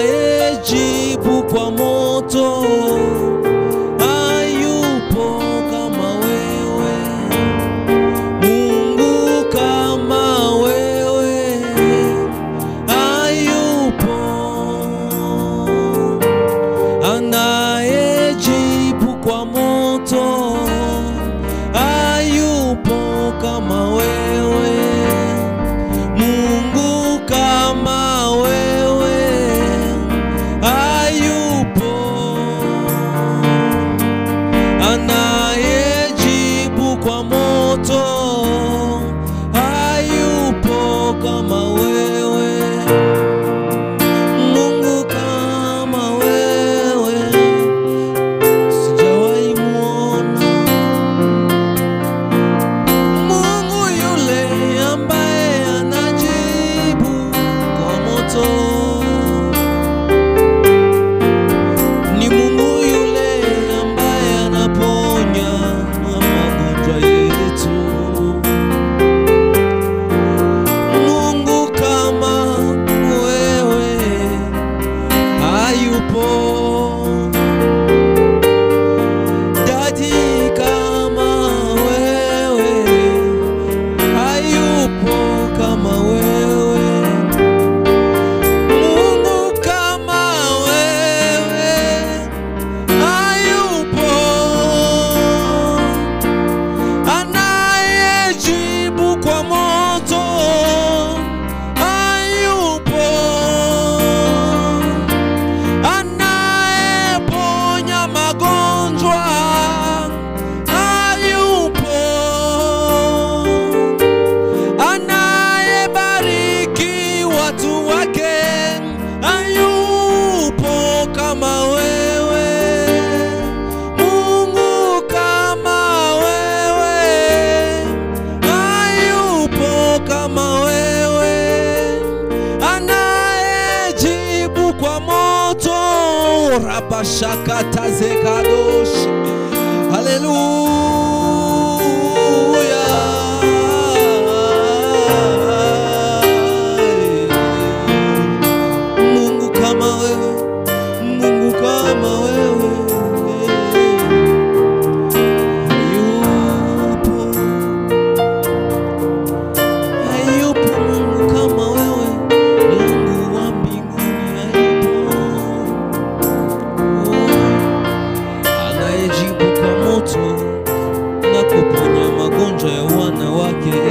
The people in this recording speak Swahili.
anayejibu kwa moto, hayupo kama wewe. Mungu kama wewe, hayupo. Anayejibu kwa moto, hayupo kama wewe. Mungu kama wewe, hayupo. Anayejibu kwa moto, hayupo kama wewe. Mungu kama wewe, sijawahi muona. Mungu yule ambaye anajibu kwa moto, ni Mungu yule ambaye anaponya magonjwa yetu. Mungu kama wewe, hayupo. Daddy kama wewe, hayupo kama wewe. Mungu kama wewe, hayupo. Anayejibu kwa moto, hayupo. Anayeponya magonjwa, hayupo. Anayebariki watu wake, hayupo kama wewe. Mungu kama wewe, hayupo kama wewe. Anayejibu kwa moto, rabashakata zekadosh. Haleluya. Mungu kama wewe, Mungu kama wewe, hayupo. Hayupo Mungu kama wewe, Mungu wa mbinguni, hayupo. Anayejibu kwa moto na kuponya magonjwa ya wana wake.